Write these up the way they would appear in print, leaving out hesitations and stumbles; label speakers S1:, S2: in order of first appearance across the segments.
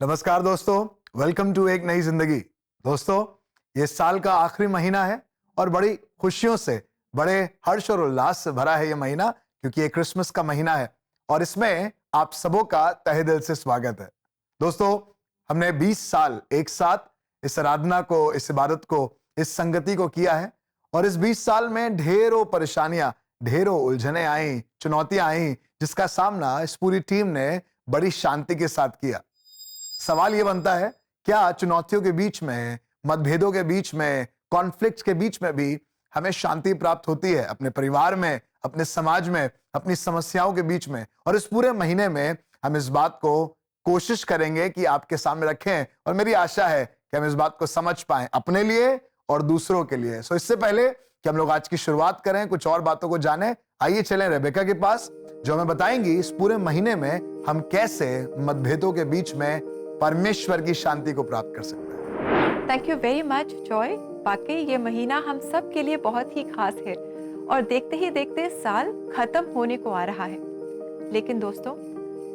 S1: नमस्कार दोस्तों, welcome to एक नई जिंदगी। दोस्तों, ये साल का आखिरी महीना है और बड़ी खुशियों से, बड़े हर्ष और उल्लास से भरा है ये महीना, क्योंकि ये क्रिसमस का महीना है और इसमें आप सबों का तहे दिल से स्वागत है। दोस्तों, हमने 20 साल एक साथ इस आराधना को, इस इबादत को, इस संगति को किया है और इस 20 साल में ढेरों परेशानियां, ढेरों उलझने आई, चुनौतियां आई, जिसका सामना इस पूरी टीम ने बड़ी शांति के साथ किया। सवाल यह बनता है, क्या चुनौतियों के बीच में, मतभेदों के बीच में, कॉन्फ्लिक्ट्स के बीच में भी हमें शांति प्राप्त होती है अपने परिवार में, अपने समाज में, अपनी समस्याओं के बीच में? और इस पूरे महीने में हम इस बात को कोशिश करेंगे कि आपके सामने रखें और मेरी आशा है कि हम इस बात को समझ पाएं अपने लिए और दूसरों के लिए। सो इससे पहले कि हम लोग आज की शुरुआत करें, कुछ और बातों को जानें, आइए चलें रेबेका के पास, जो हमें बताएंगी इस पूरे महीने में हम कैसे मतभेदों के बीच में परमेश्वर की शांति को प्राप्त कर सकते हैं।
S2: Thank you very much Joy. वाकई ये महीना हम सब के लिए बहुत ही खास है और देखते ही देखते साल खत्म होने को आ रहा है। लेकिन दोस्तों,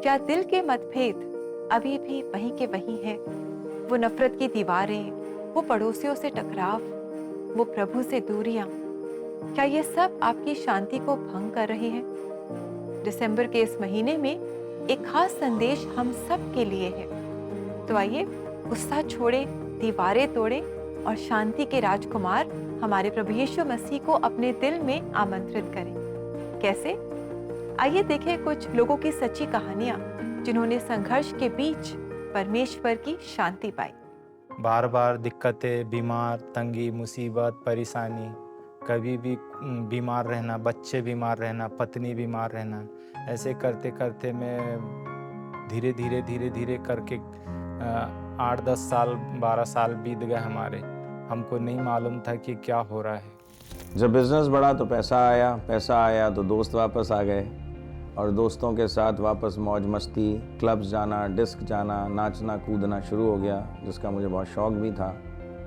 S2: क्या दिल के मतभेद अभी भी वहीं के वहीं है? वो नफरत की दीवारें, वो पड़ोसियों से टकराव, वो प्रभु से दूरियां, क्या ये सब आपकी शांति को भंग कर रहे हैं? दिसंबर के इस महीने में एक खास संदेश हम सब के लिए है। तो आइए गुस्सा छोड़े, दीवारें तोड़े और शांति के राजकुमार हमारे प्रभु यीशु मसीह को अपने दिल में आमंत्रित करें। कैसे? आइए देखें कुछ लोगों की सच्ची कहानियां जिन्होंने संघर्ष के बीच परमेश्वर की शांति पाई।
S3: बार बार दिक्कतें, बीमार, तंगी, मुसीबत, परेशानी, कभी भी बीमार रहना, बच्चे बीमार रहना, पत्नी बीमार रहना, ऐसे करते करते मैं धीरे धीरे करके 8-10 साल, 12 साल बीत गए हमारे। हमको नहीं मालूम था कि क्या हो रहा है।
S4: जब बिज़नेस बढ़ा तो पैसा आया तो दोस्त वापस आ गए और दोस्तों के साथ वापस मौज मस्ती, क्लब्स जाना, डिस्क जाना, नाचना कूदना शुरू हो गया, जिसका मुझे बहुत शौक़ भी था।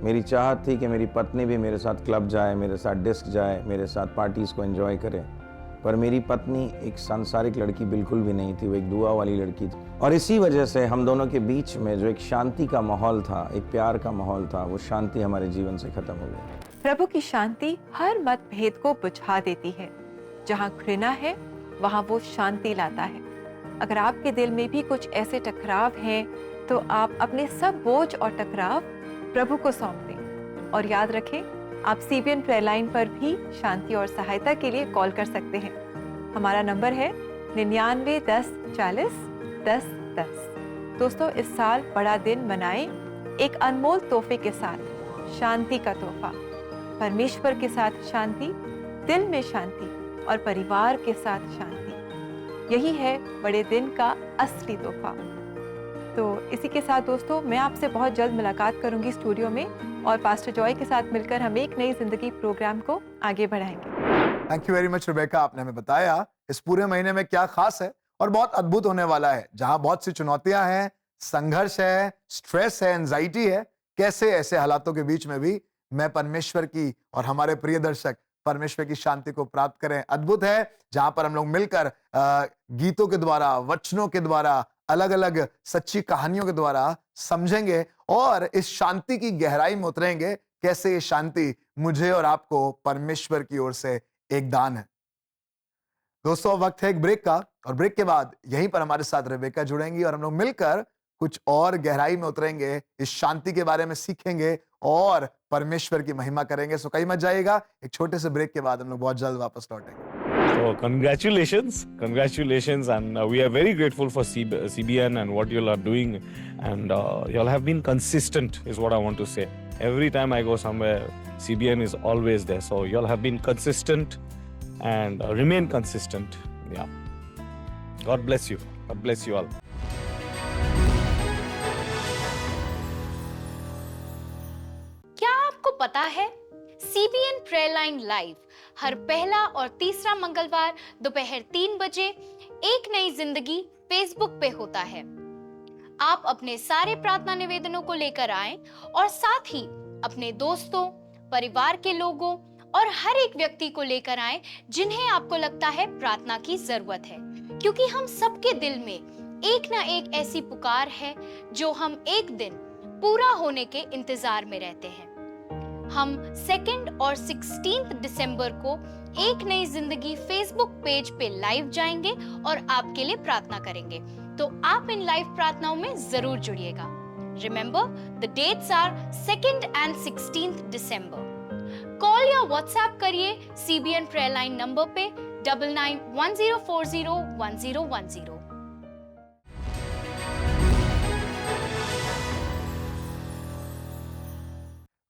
S4: मेरी चाहत थी कि मेरी पत्नी भी मेरे साथ क्लब जाए, मेरे साथ डिस्क जाए, मेरे साथ पार्टीज़ को एंजॉय करे। पर मेरी पत्नी एक सांसारिक लड़की बिल्कुल भी नहीं थी, वो एक दुआ वाली लड़की थी और इसी वजह से हम दोनों के बीच में जो एक शांति का माहौल था, एक प्यार का माहौल था, वो शांति हमारे जीवन से खत्म हो गई।
S2: प्रभु की शांति हर मतभेद को बुझा देती है। जहाँ घृणा है वहाँ वो शांति लाता है। अगर आपके दिल में भी कुछ ऐसे टकराव हैं, तो आप अपने सब बोझ और टकराव प्रभु को सौंप दें और याद रखें, आप CBN प्रेयर लाइन पर भी शांति और सहायता के लिए कॉल कर सकते हैं। हमारा नंबर है 99 10 40 10 10। दोस्तों, इस साल बड़ा दिन मनाएं एक अनमोल तोहफे के साथ, शांति का तोहफा। परमेश्वर के साथ शांति, दिल में शांति और परिवार के साथ शांति, यही है बड़े दिन का असली तोहफा। तो इसी के साथ दोस्तों, मैं आपसे बहुत जल्द मुलाकात करूंगी स्टूडियो में और पास्टर जॉय के साथ मिलकर हम एक नई जिंदगी प्रोग्राम को आगे बढ़ाएंगे।
S1: Thank you very much Rebecca, आपने हमें बताया इस पूरे महीने में क्या खास है और बहुत अद्भुत होने वाला है। जहां बहुत सी चुनौतियां हैं, संघर्ष है, स्ट्रेस है, एंजाइटी है, कैसे ऐसे हालातों के बीच में भी मैं परमेश्वर की और हमारे प्रिय दर्शक परमेश्वर की शांति को प्राप्त करें। अद्भुत है जहां पर हम लोग मिलकर गीतों के द्वारा, वचनों के द्वारा, अलग अलग सच्ची कहानियों के द्वारा समझेंगे और इस शांति की गहराई में उतरेंगे, कैसे ये शांति मुझे और आपको परमेश्वर की ओर से एक दान है। दोस्तों, वक्त है एक ब्रेक का और ब्रेक के बाद यहीं पर हमारे साथ रेबेका जुड़ेंगी और हम लोग मिलकर कुछ और गहराई में उतरेंगे, इस शांति के बारे में सीखेंगे और परमेश्वर की महिमा करेंगे। सो कहीं मत जाइएगा, एक छोटे से ब्रेक के बाद हम लोग बहुत जल्द वापस लौटेंगे।
S5: So congratulations, and we are very grateful for CBN and what you all are doing, and you all have been consistent is what I want to say. Every time I go somewhere, CBN is always there. So you all have been consistent and remain consistent. Yeah. God bless you. God bless you all.
S6: क्या आपको पता है CBN prayer line live हर पहला और तीसरा मंगलवार दोपहर 3 बजे एक नई जिंदगी फेसबुक पे होता है। आप अपने सारे प्रार्थना निवेदनों को लेकर आएं और साथ ही अपने दोस्तों, परिवार के लोगों और हर एक व्यक्ति को लेकर आएं जिन्हें आपको लगता है प्रार्थना की जरूरत है, क्योंकि हम सबके दिल में एक ना एक ऐसी पुकार है जो हम एक दिन पूरा होने के इंतजार में रहते हैं। हम 2 और 16 दिसंबर को एक नई जिंदगी फेसबुक पेज पे लाइव जाएंगे और आपके लिए प्रार्थना करेंगे, तो आप इन लाइव प्रार्थनाओं में जरूर जुड़िएगा। Remember, the dates are 2 and 16 December. Call या व्हाट्सएप करिए CBN प्रेयर लाइन नंबर पे 9910401010।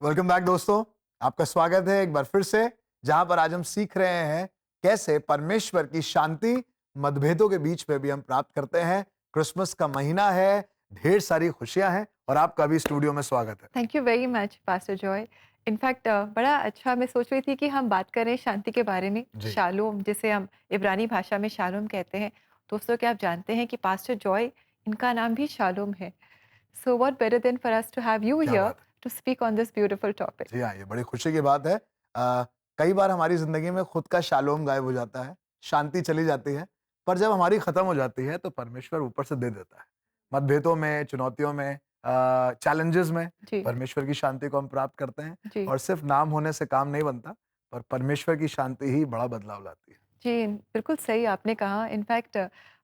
S1: वेलकम बैक दोस्तों, आपका स्वागत है एक बार फिर से, जहां पर आज हम सीख रहे हैं कैसे परमेश्वर की शांति मतभेदों के बीच में भी हम प्राप्त करते हैं। क्रिसमस का महीना है, ढेर सारी खुशियां हैं और आपका भी स्टूडियो में स्वागत है।
S2: Thank you very much pastor Joy. In fact बड़ा अच्छा, मैं सोच रही थी कि हम बात करें शांति के बारे में,
S1: जी।
S2: शालोम, जिसे हम इब्रानी भाषा में शालोम कहते हैं। दोस्तों, क्या आप जानते हैं कि पास्टर जॉय, इनका नाम भी शालोम है। So what better than for us to have you
S1: क्या
S2: हियर
S1: बात है।
S2: To speak on this beautiful topic.
S1: जी हाँ, ये बड़ी खुशी की बात है। कई बार हमारी जिंदगी में खुद का शालोम गायब हो जाता है, शांति चली जाती है, पर जब हमारी खत्म हो जाती है तो परमेश्वर ऊपर से दे देता है। मतभेदों में, चुनौतियों में, चैलेंजेस में
S2: जी
S1: परमेश्वर की शांति को हम प्राप्त करते हैं।
S2: जी
S1: और सिर्फ नाम होने से काम नहीं बनता, पर परमेश्वर की शांति ही बड़ा बदलाव लाती है।
S2: जी, बिल्कुल सही आपने कहा। इनफैक्ट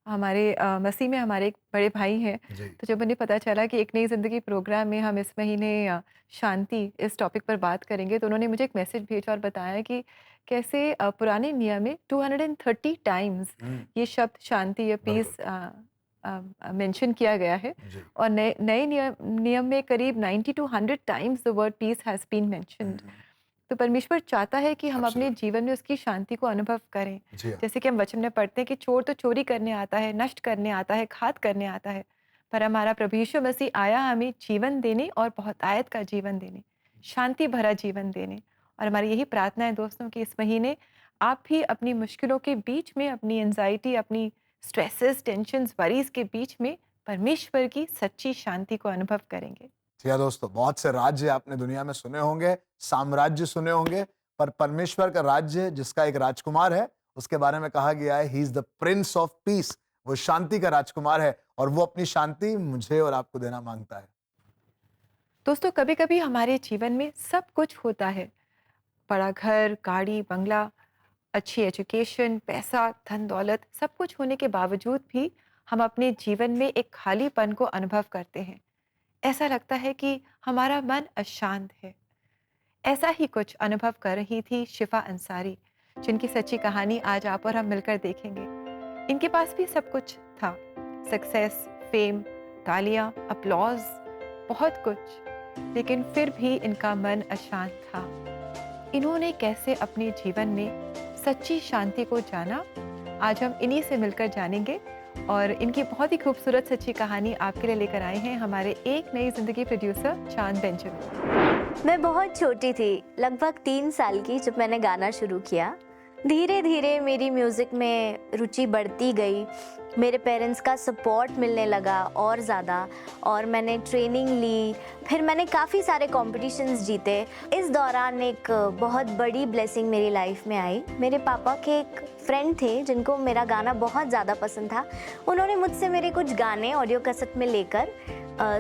S2: हमारे मसीह में हमारे एक बड़े भाई हैं,
S1: जी
S2: तो जब उन्हें पता चला कि एक नई ज़िंदगी प्रोग्राम में हम इस महीने शांति इस टॉपिक पर बात करेंगे, तो उन्होंने मुझे एक मैसेज भेजा और बताया कि कैसे पुराने नियम में 230 टाइम्स ये शब्द शांति या पीस मेंशन किया गया है,
S1: जी
S2: और नए नए नियम में करीब 90 to 100 times the word peace has been mentioned. तो परमेश्वर चाहता है कि हम अपने
S1: Absolutely.
S2: जीवन में उसकी शांति को अनुभव करें।
S1: जी हाँ।
S2: जैसे कि हम वचन में पढ़ते हैं कि चोर तो चोरी करने आता है, नष्ट करने आता है, घात करने आता है, पर हमारा प्रभु यीशु मसीह आया हमें जीवन देने और बहुतायत का जीवन देने, शांति भरा जीवन देने। और हमारी यही प्रार्थना है दोस्तों कि इस महीने आप भी अपनी मुश्किलों के बीच में, अपनी एंजाइटी, अपनी स्ट्रेसेस, टेंशन्स, वरीज के बीच में परमेश्वर की सच्ची शांति को अनुभव करेंगे।
S1: जी हाँ दोस्तों, बहुत से राज्य आपने दुनिया में सुने होंगे, साम्राज्य सुने होंगे, पर परमेश्वर का राज्य जिसका एक राजकुमार है, उसके बारे में कहा गया है, he is the Prince of peace. वो शांति का राजकुमार है और वो अपनी शांति मुझे और आपको देना मांगता है।
S2: दोस्तों, कभी-कभी हमारे जीवन में सब कुछ होता है, बड़ा घर, गाड़ी, बंगला, अच्छी एजुकेशन, पैसा, धन दौलत, सब कुछ होने के बावजूद भी हम अपने जीवन में एक खालीपन को अनुभव करते हैं। ऐसा लगता है कि हमारा मन अशांत है। ऐसा ही कुछ अनुभव कर रही थी शिफा अंसारी, जिनकी सच्ची कहानी आज आप और हम मिलकर देखेंगे। इनके पास भी सब कुछ था, सक्सेस, फेम, तालियां, अपलॉज, बहुत कुछ, लेकिन फिर भी इनका मन अशांत था। इन्होंने कैसे अपने जीवन में सच्ची शांति को जाना, आज हम इन्हीं से मिलकर जानेंगे। और इनकी बहुत ही खूबसूरत सच्ची कहानी आपके लिए लेकर आए हैं हमारे एक नई जिंदगी प्रोड्यूसर चांद बेंजामिन।
S7: मैं बहुत छोटी थी, लगभग 3 साल की, जब मैंने गाना शुरू किया। धीरे धीरे मेरी म्यूज़िक में रुचि बढ़ती गई, मेरे पेरेंट्स का सपोर्ट मिलने लगा और ज़्यादा, और मैंने ट्रेनिंग ली, फिर मैंने काफ़ी सारे कॉम्पिटिशन्स जीते। इस दौरान एक बहुत बड़ी ब्लेसिंग मेरी लाइफ में आई। मेरे पापा के एक फ्रेंड थे जिनको मेरा गाना बहुत ज़्यादा पसंद था। उन्होंने मुझसे मेरे कुछ गाने ऑडियो कैसेट में लेकर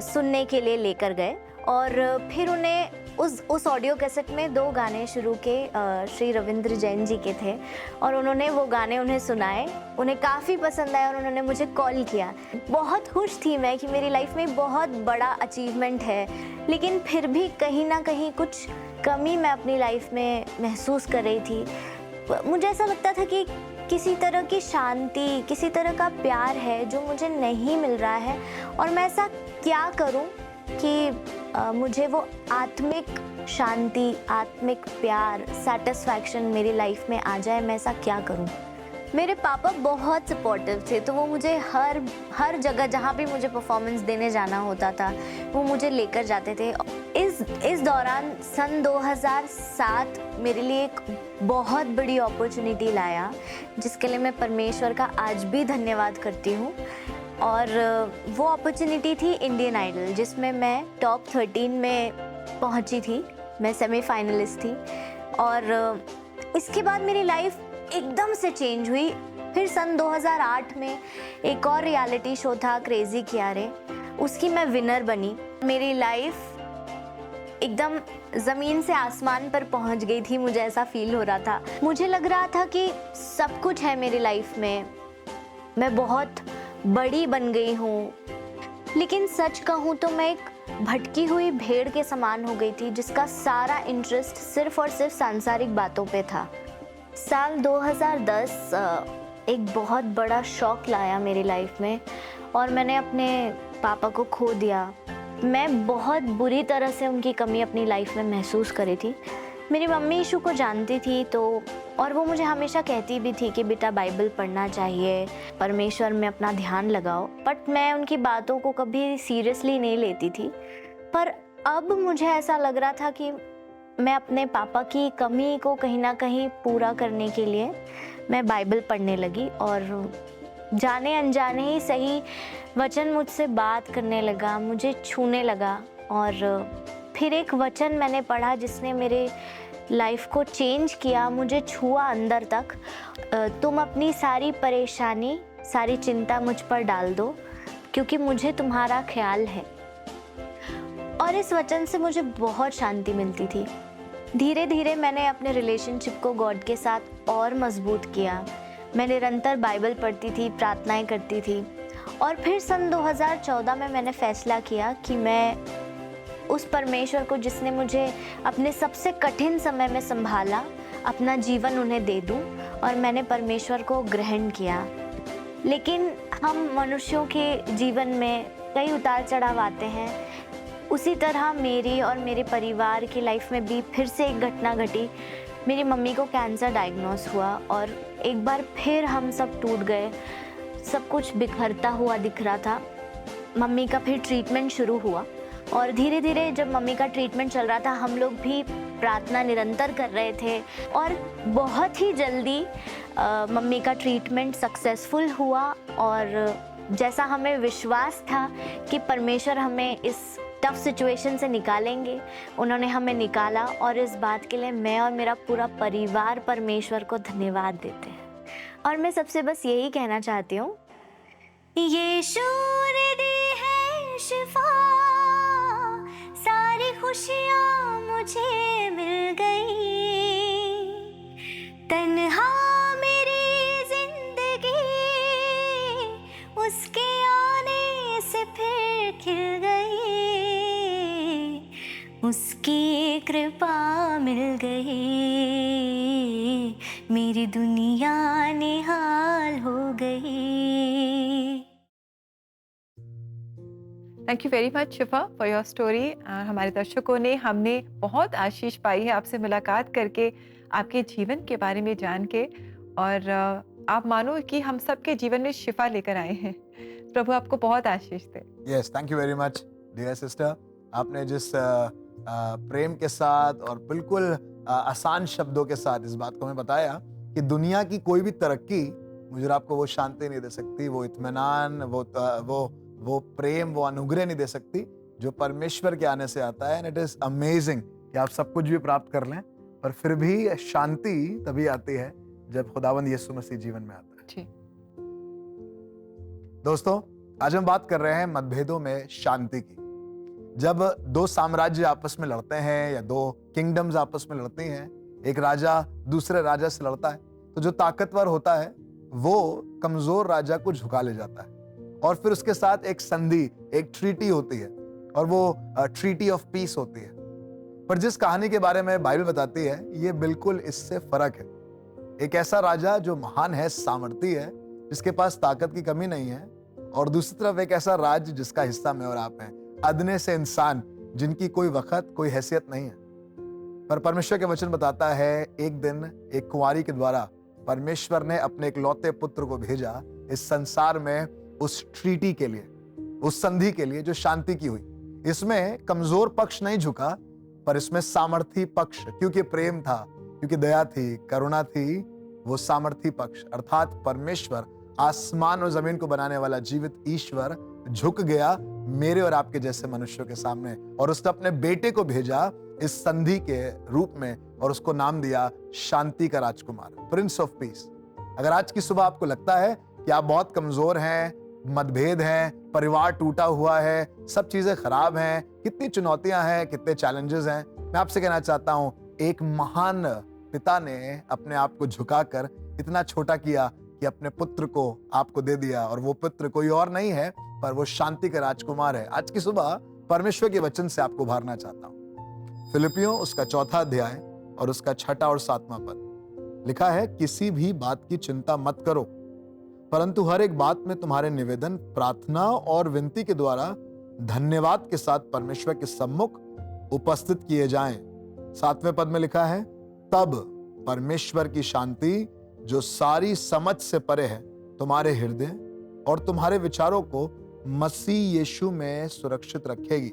S7: सुनने के लिए लेकर गए, और फिर उन्हें उस ऑडियो कैसेट में 2 गाने शुरू के श्री रविंद्र जैन जी के थे, और उन्होंने वो गाने उन्हें सुनाए, उन्हें काफ़ी पसंद आया और उन्होंने मुझे कॉल किया। बहुत खुश थी मैं कि मेरी लाइफ में बहुत बड़ा अचीवमेंट है, लेकिन फिर भी कहीं ना कहीं कुछ कमी मैं अपनी लाइफ में महसूस कर रही थी। मुझे ऐसा लगता था कि किसी तरह की शांति, किसी तरह का प्यार है जो मुझे नहीं मिल रहा है, और मैं ऐसा क्या करूं कि मुझे वो आत्मिक शांति, आत्मिक प्यार, सैटिस्फैक्शन मेरी लाइफ में आ जाए। मैं ऐसा क्या करूं? मेरे पापा बहुत सपोर्टिव थे, तो वो मुझे हर जगह जहाँ भी मुझे परफॉर्मेंस देने जाना होता था, वो मुझे लेकर जाते थे। इस दौरान सन 2007 मेरे लिए एक बहुत बड़ी अपॉर्चुनिटी लाया, जिसके लिए मैं परमेश्वर का आज भी धन्यवाद करती हूँ। और वो अपॉर्चुनिटी थी इंडियन आइडल, जिसमें मैं टॉप 13 में पहुंची थी, मैं सेमीफाइनलिस्ट थी। और इसके बाद मेरी लाइफ एकदम से चेंज हुई। फिर सन 2008 में एक और रियलिटी शो था क्रेजी कियारे, उसकी मैं विनर बनी। मेरी लाइफ एकदम ज़मीन से आसमान पर पहुंच गई थी, मुझे ऐसा फील हो रहा था। मुझे लग रहा था कि सब कुछ है मेरी लाइफ में, मैं बहुत बड़ी बन गई हूँ। लेकिन सच कहूँ तो मैं एक भटकी हुई भेड़ के समान हो गई थी, जिसका सारा इंटरेस्ट सिर्फ और सिर्फ सांसारिक बातों पे था। साल 2010 एक बहुत बड़ा शॉक लाया मेरी लाइफ में और मैंने अपने पापा को खो दिया। मैं बहुत बुरी तरह से उनकी कमी अपनी लाइफ में महसूस करी थी। मेरी मम्मी यीशु को जानती थी और वो मुझे हमेशा कहती भी थी कि बेटा बाइबल पढ़ना चाहिए, परमेश्वर में अपना ध्यान लगाओ, बट मैं उनकी बातों को कभी सीरियसली नहीं लेती थी। पर अब मुझे ऐसा लग रहा था कि मैं अपने पापा की कमी को कहीं ना कहीं पूरा करने के लिए मैं बाइबल पढ़ने लगी और जाने अनजाने ही सही वचन मुझसे बात करने लगा, मुझे छूने लगा। और फिर एक वचन मैंने पढ़ा जिसने मेरे लाइफ को चेंज किया, मुझे छुआ अंदर तक। तुम अपनी सारी परेशानी, सारी चिंता मुझ पर डाल दो क्योंकि मुझे तुम्हारा ख्याल है। और इस वचन से मुझे बहुत शांति मिलती थी। धीरे धीरे मैंने अपने रिलेशनशिप को गॉड के साथ और मजबूत किया। मैं निरंतर बाइबल पढ़ती थी, प्रार्थनाएं करती थी। और फिर सन 2014 में मैंने फैसला किया कि मैं उस परमेश्वर को जिसने मुझे अपने सबसे कठिन समय में संभाला, अपना जीवन उन्हें दे दूं। और मैंने परमेश्वर को ग्रहण किया। लेकिन हम मनुष्यों के जीवन में कई उतार चढ़ाव आते हैं। उसी तरह मेरी और मेरे परिवार की लाइफ में भी फिर से एक घटना घटी। मेरी मम्मी को कैंसर डायग्नोस हुआ और एक बार फिर हम सब टूट गए। सब कुछ बिखरता हुआ दिख रहा था। मम्मी का फिर ट्रीटमेंट शुरू हुआ और धीरे धीरे जब मम्मी का ट्रीटमेंट चल रहा था, हम लोग भी प्रार्थना निरंतर कर रहे थे और बहुत ही जल्दी मम्मी का ट्रीटमेंट सक्सेसफुल हुआ। और जैसा हमें विश्वास था कि परमेश्वर हमें इस टफ सिचुएशन से निकालेंगे, उन्होंने हमें निकाला। और इस बात के लिए मैं और मेरा पूरा परिवार परमेश्वर को धन्यवाद देते हैं। और मैं सबसे बस यही कहना चाहती हूँ, यीशु ने दी है शिफा, सारी खुशियाँ मुझे मिल गई। तन्हा मेरी जिंदगी उसके आने से फिर खिल गई। उसकी कृपा मिल गई, मेरी दुनिया निहाल हो गई।
S2: Thank you very much Shifa for your story. हमारे दर्शकों ने, हमने बहुत आशीष पाई है आपसे मुलाकात करके, आपके जीवन के बारे में जान के। और आप मानो कि हम सबके जीवन में शिफा लेकर आए हैं। प्रभु आपको बहुत आशीष दे।
S1: Yes, thank you very much dear sister. आपने जिस प्रेम के साथ और बिल्कुल आसान शब्दों के साथ इस बात को हमें बताया कि दुनिया की कोई भी तरक्की मुझे और आपको वो शांति नहीं दे सकती, वो इत्मीनान, वो प्रेम, वो अनुग्रह नहीं दे सकती जो परमेश्वर के आने से आता है। एंड इट इज अमेजिंग कि आप सब कुछ भी प्राप्त कर लें और फिर भी शांति तभी आती है जब खुदावंद यीशु मसीह जीवन में आता है।
S2: जी।
S1: दोस्तों, आज हम बात कर रहे हैं मतभेदों में शांति की। जब दो साम्राज्य आपस में लड़ते हैं या दो किंगडम्स आपस में लड़ती हैं, एक राजा दूसरे राजा से लड़ता है, तो जो ताकतवर होता है वो कमजोर राजा को झुका ले जाता है और फिर उसके साथ एक संधि, एक ट्रीटी होती है और वो ट्रीटी ऑफ पीस होती है। पर जिस कहानी के बारे में बाइबल बताती है, ये बिल्कुल इससे फर्क है। एक ऐसा राजा जो महान है, सामर्थी है, जिसके पास ताकत की कमी नहीं है, और दूसरी तरफ एक ऐसा राज्य जिसका हिस्सा मैं और आप हैं, अदने से इंसान जिनकी कोई वक्त, कोई हैसियत नहीं है। पर परमेश्वर के वचन बताता है, एक दिन एक कुंवारी के द्वारा परमेश्वर ने अपने एक लौते पुत्र को भेजा इस संसार में उस ट्रीटी के लिए, उस संधि के लिए जो शांति की हुई। इसमें कमजोर पक्ष नहीं झुका, पर इसमें सामर्थी पक्ष, क्योंकि प्रेम था, क्योंकि दया थी, करुणा थी, वो सामर्थी पक्ष अर्थात परमेश्वर, आसमान और जमीन को बनाने वाला जीवित ईश्वर झुक गया मेरे और आपके जैसे मनुष्यों के सामने, और उसने अपने बेटे को भेजा इस संधि के रूप में और उसको नाम दिया शांति का राजकुमार, प्रिंस ऑफ पीस। अगर आज की सुबह आपको लगता है कि आप बहुत कमजोर हैं, मतभेद हैं, परिवार टूटा हुआ है, सब चीजें खराब हैं, कितनी चुनौतियां हैं, कितने चैलेंजेस हैं, मैं आपसे कहना चाहता हूं, एक महान पिता ने अपने आप को झुकाकर इतना छोटा किया कि अपने पुत्र को आपको दे दिया, और वो पुत्र कोई और नहीं है पर वो शांति का राजकुमार है। आज की सुबह परमेश्वर के वचन से आपको उभारना चाहता हूं। फिलिपियों उसका 4था अध्याय और उसका 6 और 7वां पद लिखा है, किसी भी बात की चिंता मत करो, परंतु हर एक बात में तुम्हारे निवेदन प्रार्थना और विनती के द्वारा धन्यवाद के साथ परमेश्वर के सम्मुख उपस्थित किए जाएं। 7वें पद में लिखा है, तब परमेश्वर की शांति जो सारी समझ से परे है तुम्हारे हृदय और तुम्हारे विचारों को मसीह यीशु में सुरक्षित रखेगी।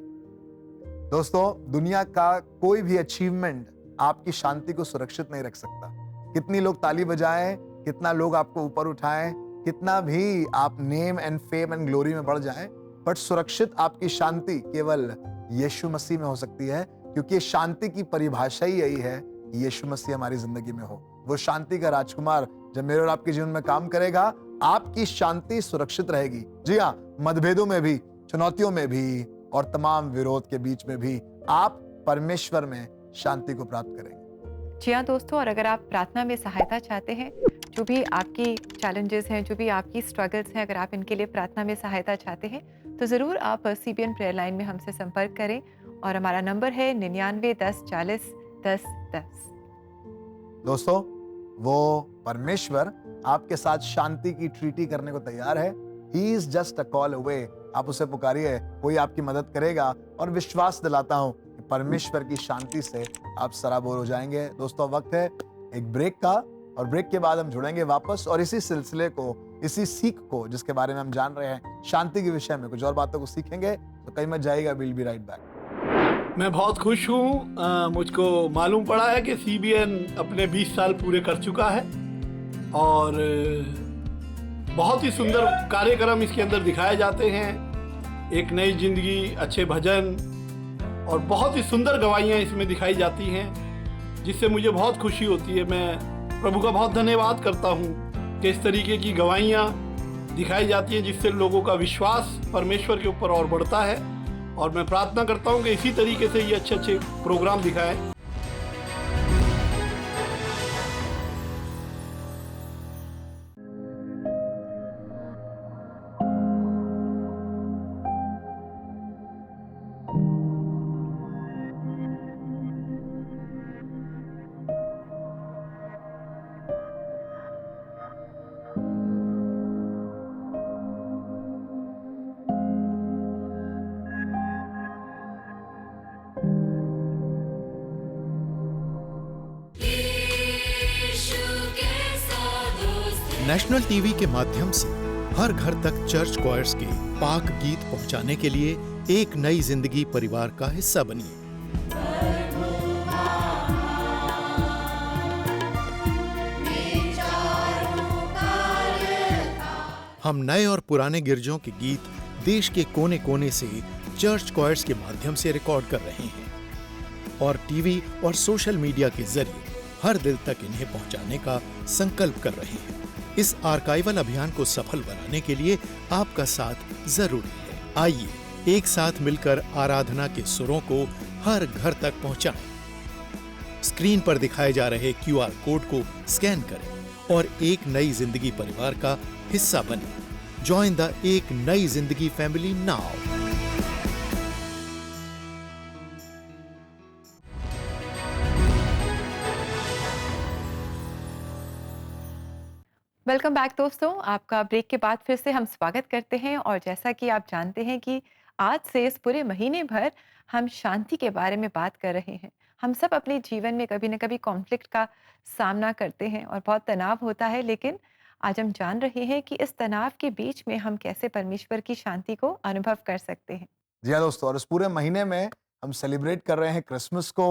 S1: दोस्तों, दुनिया का कोई भी अचीवमेंट आपकी शांति को सुरक्षित नहीं रख सकता। कितनी लोग ताली बजाएं, कितना लोग आपको ऊपर उठाएं, कितना भी आप name and fame and glory में बढ़ जाएं, बट सुरक्षित आपकी शांति केवल यीशु मसीह में हो सकती है, क्योंकि शांति की परिभाषा ही यही है, यीशु मसीह हमारी जिंदगी में हो। वो शांति का राजकुमार जब मेरे और आपके जीवन में काम करेगा, आपकी शांति सुरक्षित रहेगी। जी हाँ, मतभेदों में भी, चुनौतियों में भी और तमाम विरोध के बीच में भी आप परमेश्वर में शांति को प्राप्त करेंगे।
S2: जी हाँ दोस्तों, और अगर आप प्रार्थना में सहायता चाहते हैं, जो भी आपकी चैलेंजेस हैं, जो भी आपकी स्ट्रगल्स हैं, अगर आप इनके लिए प्रार्थना में सहायता चाहते हैं तो ज़रूर आप CBN प्रेयर लाइन में हमसे संपर्क करें, और हमारा नंबर है 99 10 40 10 10।
S1: दोस्तों, वो परमेश्वर आपके साथ शांति की ट्रीटी करने को तैयार है। He is just a call away। आप उसे पुकारिए, कोई आपकी मदद करेगा, और विश्वास दिलाता हूं कि परमेश्वर की शांति से आप सराबोर हो जाएंगे। दोस्तों, वक्त है एक ब्रेक का, और ब्रेक के बाद हम जुड़ेंगे वापस, और इसी सिलसिले को, इसी सीख को जिसके बारे में हम जान रहे हैं, शांति के विषय में कुछ और बातों को सीखेंगे। तो कहीं मत जाइएगा, विल बी राइट बैक।
S8: मैं बहुत खुश हूँ। मुझको मालूम पड़ा है कि CBN अपने 20 साल पूरे कर चुका है, और बहुत ही सुंदर कार्यक्रम इसके अंदर दिखाए जाते हैं। एक नई जिंदगी, अच्छे भजन और बहुत ही सुंदर गवाहियाँ इसमें दिखाई जाती हैं, जिससे मुझे बहुत खुशी होती है। मैं प्रभु का बहुत धन्यवाद करता हूँ कि इस तरीके की गवाहियाँ दिखाई जाती हैं, जिससे लोगों का विश्वास परमेश्वर के ऊपर और बढ़ता है। और मैं प्रार्थना करता हूँ कि इसी तरीके से ये अच्छे अच्छे प्रोग्राम दिखाएं।
S9: नेशनल टीवी के माध्यम से हर घर तक चर्च क्वायर्स के पाक गीत पहुंचाने के लिए एक नई जिंदगी परिवार का हिस्सा बनिए। हम नए और पुराने गिरजों के गीत देश के कोने कोने से चर्च क्वायर्स के माध्यम से रिकॉर्ड कर रहे हैं, और टीवी और सोशल मीडिया के जरिए हर दिल तक इन्हें पहुंचाने का संकल्प कर रहे हैं। इस आर्काइवल अभियान को सफल बनाने के लिए आपका साथ जरूरी है। आइए एक साथ मिलकर आराधना के सुरों को हर घर तक पहुंचाएं। स्क्रीन पर दिखाए जा रहे QR कोड को स्कैन करें और एक नई जिंदगी परिवार का हिस्सा बनें। जॉइन द एक नई जिंदगी फैमिली नाउ।
S2: वेलकम बैक दोस्तों, आपका ब्रेक के बाद फिर से हम स्वागत करते हैं। और जैसा कि आप जानते हैं कि आज से इस पूरे महीने भर हम शांति के बारे में बात कर रहे हैं। हम सब अपने जीवन में कभी न कभी कॉन्फ्लिक्ट का सामना करते हैं और बहुत तनाव होता है, लेकिन आज हम जान रहे हैं कि इस तनाव के बीच में हम कैसे परमेश्वर की शांति को अनुभव कर सकते हैं।
S1: जी हाँ दोस्तों, और इस पूरे महीने में हम सेलिब्रेट कर रहे हैं क्रिसमस को,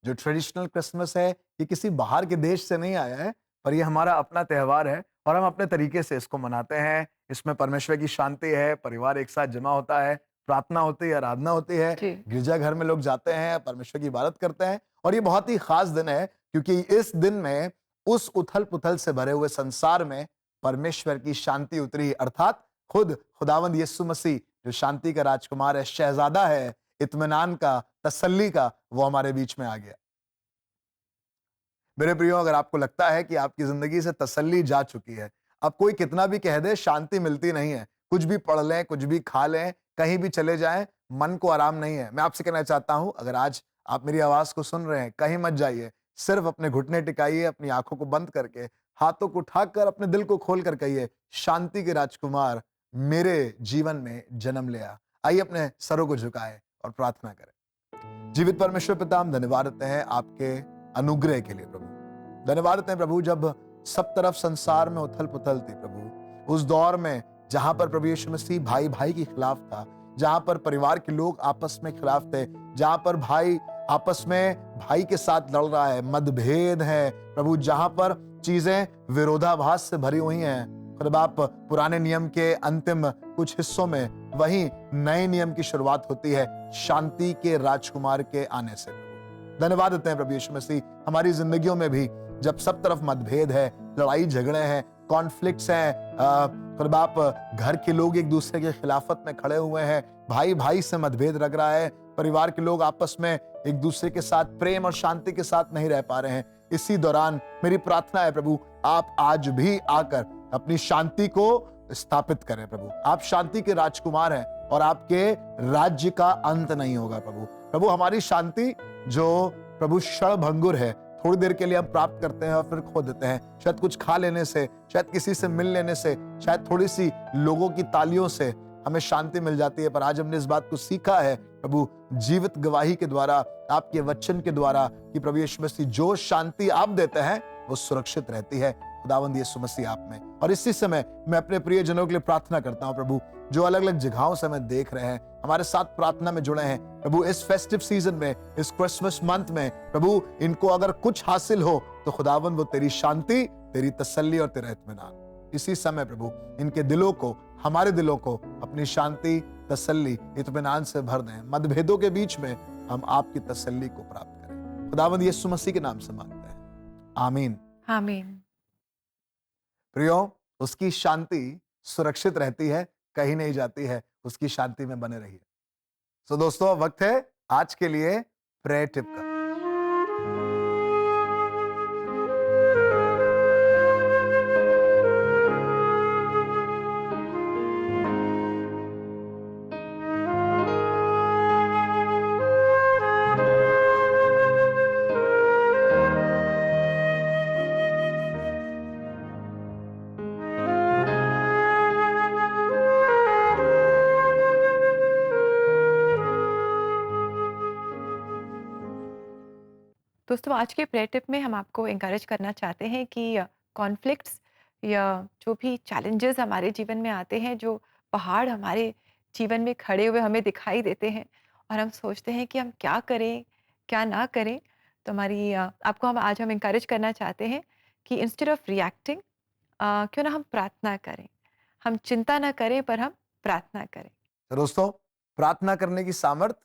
S1: जो ट्रेडिशनल क्रिसमस है। ये किसी बाहर के देश से नहीं आया है, पर ये हमारा अपना त्यौहार है और हम अपने तरीके से इसको मनाते हैं। इसमें परमेश्वर की शांति है, परिवार एक साथ जमा होता है, प्रार्थना होती है, आराधना होती है, गिरजाघर में लोग जाते हैं, परमेश्वर की इबादत करते हैं। और ये बहुत ही खास दिन है, क्योंकि इस दिन में उस उथल पुथल से भरे हुए संसार में परमेश्वर की शांति उतरी, अर्थात खुद खुदावंद यीशु मसीह जो शांति का राजकुमार है, शहजादा है, इत्मीनान का, तसल्ली का, वो हमारे बीच में आ गया। मेरे प्रियो, अगर आपको लगता है कि आपकी जिंदगी से तसल्ली जा चुकी है, अब कोई कितना भी कह दे शांति मिलती नहीं है, कुछ भी पढ़ लें, कुछ भी खा लें, कहीं भी चले जाएं, मन को आराम नहीं है, मैं आपसे कहना चाहता हूं, अगर आज आप मेरी आवाज को सुन रहे हैं, कहीं मत जाइए, सिर्फ अपने घुटने टिकाइए, अपनी आंखों को बंद करके, हाथों को उठाकर अपने दिल को खोल कर कहिए, शांति के राजकुमार मेरे जीवन में जन्म लिया। आइए अपने सरों को झुकाएं और प्रार्थना करें। जीवित परमेश्वर पिता, हम धन्यवाद देते हैं आपके अनुग्रह के लिए प्रभु। धन्यवाद देते हैं प्रभु, जब सब तरफ संसार में उथल पुथल थी प्रभु, उस दौर में जहां पर प्रभु यीशु मसीह भाई भाई के खिलाफ था, जहां पर परिवार के लोग आपस में खिलाफ थे, जहां पर भाई आपस में भाई के साथ लड़ रहा है, मतभेद है प्रभु, जहां पर चीजें विरोधाभास से भरी हुई हैं, खुद बाप पुराने नियम के अंतिम कुछ हिस्सों में वही नए नियम की शुरुआत होती है शांति के राजकुमार के आने से। धन्यवाद देते हैं प्रभु यीशु मसीह, हमारी जिंदगियों में भी जब सब तरफ मतभेद है, लड़ाई झगड़े हैं, कॉन्फ्लिक्ट्स हैं, खुद बाप घर के लोग एक दूसरे के खिलाफत में खड़े हुए हैं, भाई भाई से मतभेद रख रहा है, परिवार के लोग आपस में एक दूसरे के साथ प्रेम और शांति के साथ नहीं रह पा रहे हैं, इसी दौरान मेरी प्रार्थना है प्रभु, आप आज भी आकर अपनी शांति को स्थापित करें प्रभु। आप शांति के राजकुमार हैं और आपके राज्य का अंत नहीं होगा प्रभु। प्रभु, हमारी शांति जो प्रभु क्षणभंगुर है, थोड़ी देर के लिए हम प्राप्त करते हैं और फिर खो देते हैं, शायद कुछ खा लेने से, शायद किसी से मिल लेने से, शायद थोड़ी सी लोगों की तालियों से हमें शांति मिल जाती है। पर आज हमने इस बात को सीखा है प्रभु, जीवित गवाही के द्वारा, आपके वचन के द्वारा, कि प्रभु यीशु मसीह जो शांति आप देते हैं वो सुरक्षित रहती है खुदावंद यीशु मसीह आप में। और इसी समय मैं अपने प्रियजनों के लिए प्रार्थना करता हूं प्रभु, जो अलग अलग जगहों से हमें देख रहे हैं, हमारे साथ प्रार्थना में जुड़े हैं प्रभु, इस फेस्टिव सीजन में, इस क्रिसमस मंथ में प्रभु, इनको अगर कुछ हासिल हो तो खुदावंद वो तेरी शांति, तेरी तसल्ली और तेरा इत्मीनान। इसी समय प्रभु इनके दिलों को, हमारे दिलों को अपनी शांति, तसल्ली, इत्मीनान से भर दें। मतभेदों के बीच में हम आपकी तसल्ली को प्राप्त करें। खुदावंद यीशु मसीह के नाम से मांगते हैं, आमीन
S2: आमीन।
S1: प्रियो, उसकी शांति सुरक्षित रहती है, कहीं नहीं जाती है, उसकी शांति में बने रहिए। सो दोस्तों, वक्त है आज के लिए प्रेयर टिप का।
S2: दोस्तों, आज के प्रेयर टिप में हम आपको एनकरेज करना चाहते हैं कि कॉन्फ्लिक्ट्स या जो भी चैलेंजेस हमारे जीवन में आते हैं, जो पहाड़ हमारे जीवन में खड़े हुए हमें दिखाई देते हैं और हम सोचते हैं कि हम क्या करें, क्या ना करें, तो आपको आज हम एनकरेज करना चाहते हैं कि इंस्टेड ऑफ रिएक्टिंग, क्यों ना हम प्रार्थना करें। हम चिंता ना करें, पर हम प्रार्थना करें।
S1: तो दोस्तों, प्रार्थना करने की सामर्थ,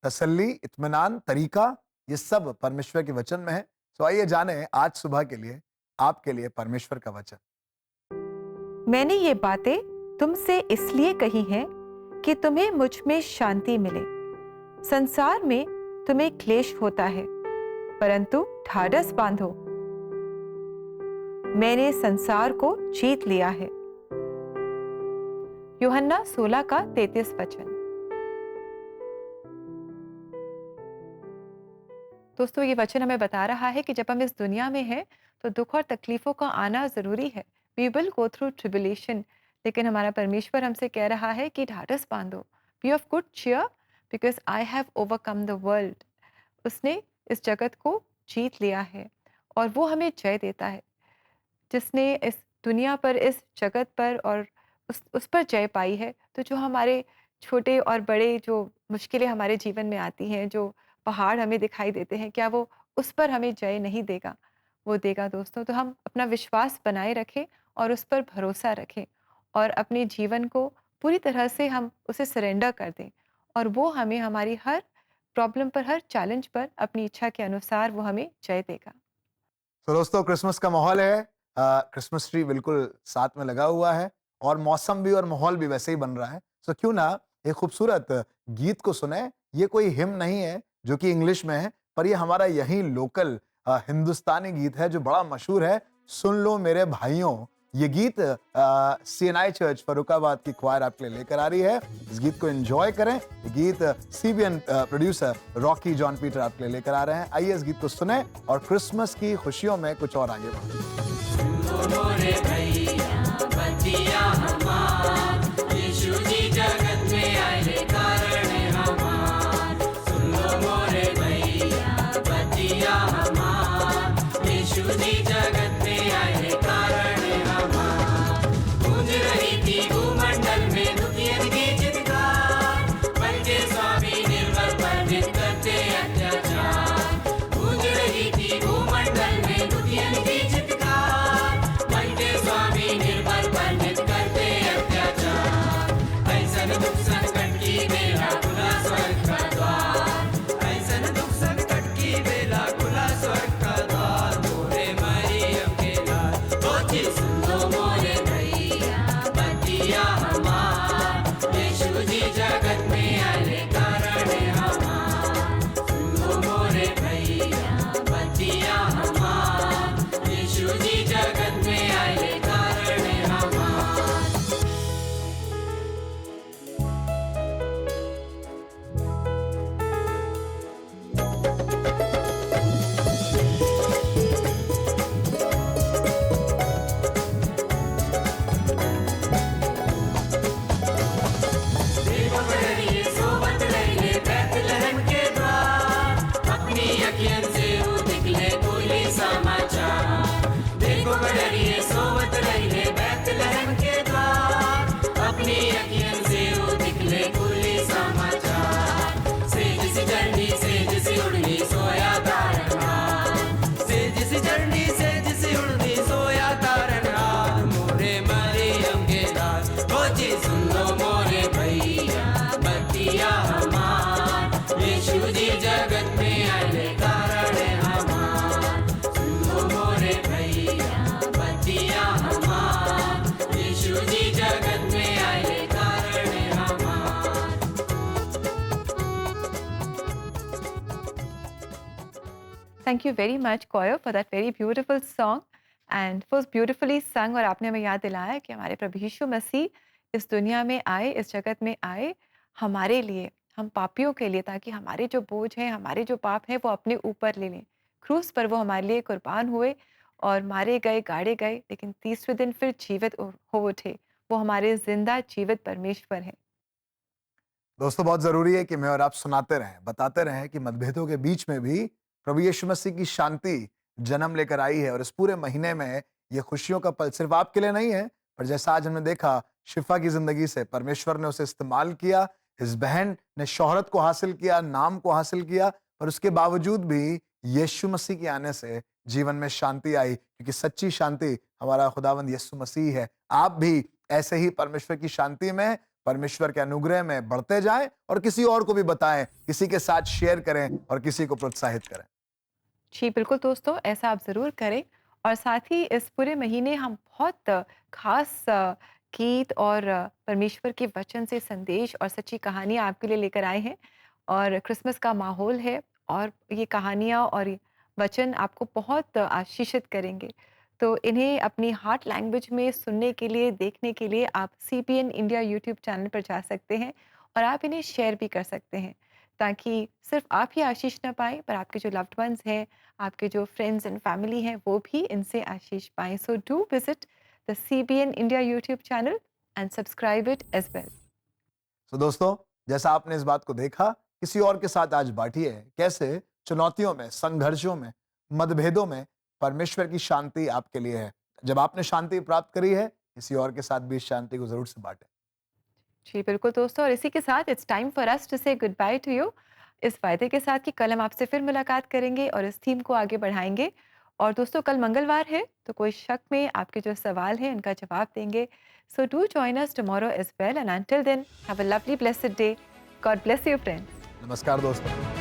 S1: तसल्ली, इत्मीनान, तरीका, ये सब परमेश्वर के वचन में है। तो आइए जाने आज सुबह के लिए आपके लिए परमेश्वर का वचन।
S2: मैंने ये बातें तुमसे इसलिए कही हैं कि तुम्हें मुझ में शांति मिले। संसार में तुम्हें क्लेश होता है, परंतु ढाढ़स बांधो, मैंने संसार को जीत लिया है। यूहन्ना 16 का 33 वचन। दोस्तों, ये वचन हमें बता रहा है कि जब हम इस दुनिया में हैं तो दुख और तकलीफों का आना जरूरी है। We will go through tribulation, लेकिन हमारा परमेश्वर हमसे कह रहा है कि ढाढ़स बांधो, be of good cheer, because I have overcome the world. उसने इस जगत को जीत लिया है और वो हमें जय देता है। जिसने इस दुनिया पर, इस जगत पर और उस पर जय पाई है, तो जो हमारे छोटे और बड़े जो मुश्किलें हमारे जीवन में आती हैं, जो पहाड़ हमें दिखाई देते हैं, क्या वो उस पर हमें जय नहीं देगा? वो देगा दोस्तों। तो हम अपना विश्वास बनाए रखें और उस पर भरोसा रखें और अपने जीवन को पूरी तरह से हम उसे सरेंडर कर दें और वो हमें हमारी हर प्रॉब्लम पर, हर चैलेंज पर अपनी इच्छा के अनुसार वो हमें जय देगा।
S1: तो दोस्तों क्रिसमस का माहौल है, क्रिसमस ट्री बिल्कुल साथ में लगा हुआ है और मौसम भी और माहौल भी वैसे ही बन रहा है। तो क्यों ना एक खूबसूरत गीत को सुने। ये कोई हिम नहीं है जो कि इंग्लिश में है, पर ये हमारा यही लोकल हिंदुस्तानी गीत है जो बड़ा मशहूर है। सुन लो मेरे भाइयों, ये गीत CNI चर्च फर्रुखाबाद की ख्वार आपके लिए लेकर आ रही है। इस गीत को एंजॉय करें। ये गीत CBN producer Rocky John Peter आपके लिए लेकर आ रहे हैं। आइए इस गीत को सुने और क्रिसमस की खुशियों में कुछ और आगे बढ़ें।
S2: Thank you very much, choir, for that very beautiful song and was beautifully sung। और आपने हमें याद दिलाया कि हमारे प्रभु यीशु मसीह इस दुनिया में आए, इस जगत में आए हमारे लिए, हम पापियों के लिए, ताकि हमारे जो बोझ हैं, हमारे जो पाप हैं वो अपने ऊपर ले लें। क्रूस पर वो हमारे लिए कुर्बान हुए और मारे गए, गाड़े गए, लेकिन तीसरे दिन फिर जीवित हो उठे। वो हमारे जिंदा जीवित परमेश्वर हैं।
S1: दोस्तों बहुत जरूरी है कि मैं और आप सुनाते रहें, बताते रहें कि मतभेदों के बीच में भी प्रभु यीशु मसीह की शांति जन्म लेकर आई है। और इस पूरे महीने में ये खुशियों का पल सिर्फ आपके लिए नहीं है, पर जैसा आज हमने देखा शिफा की जिंदगी से परमेश्वर ने उसे इस्तेमाल किया। इस बहन ने शोहरत को हासिल किया, नाम को हासिल किया, पर उसके बावजूद भी यीशु मसीह के आने से जीवन में शांति आई, क्योंकि सच्ची शांति हमारा खुदावंद यीशु मसीह है। आप भी ऐसे ही परमेश्वर की शांति में, परमेश्वर के अनुग्रह में बढ़ते जाएं और किसी और को भी बताएं, किसी के साथ शेयर करें और किसी को प्रोत्साहित करें।
S2: जी बिल्कुल दोस्तों, ऐसा आप ज़रूर करें। और साथ ही इस पूरे महीने हम बहुत खास गीत और परमेश्वर के वचन से संदेश और सच्ची कहानियाँ आपके लिए लेकर आए हैं। और क्रिसमस का माहौल है और ये कहानियाँ और ये वचन आपको बहुत आशीषित करेंगे। तो इन्हें अपनी हार्ट लैंग्वेज में सुनने के लिए, देखने के लिए आप CBN इंडिया यूट्यूब चैनल पर जा सकते हैं और आप इन्हें शेयर भी कर सकते हैं, ताकि सिर्फ आप ही आशीष ना पाएँ, पर आपके जो लव्ड वंस हैं, आपके जो फ्रेंड्स एंड फैमिली हैं, वो भी इनसे आशीष पाएँ। So do visit the CBN India YouTube channel and subscribe it as well.
S1: तो दोस्तों जैसा आपने इस बात को देखा, किसी और के साथ आज बांटिए कैसे चुनौतियों में, संघर्षों में, मतभेदों में परमेश्वर की शांति आपके लिए है। जब आपने शांति प्राप्त करी है, किसी और के साथ भी इस शांति को जरूर से बांटें।
S2: जी बिल्कुल दोस्तों, और इसी के साथ it's time for us to say goodbye to you, इस वायदे के साथ कि कल हम आपसे फिर मुलाकात करेंगे और इस थीम को आगे बढ़ाएंगे। और दोस्तों कल मंगलवार है, तो कोई शक में आपके जो सवाल हैं उनका जवाब देंगे। So do join us tomorrow as well and until then have a lovely blessed day. God bless you friends.
S1: नमस्कार दोस्तों।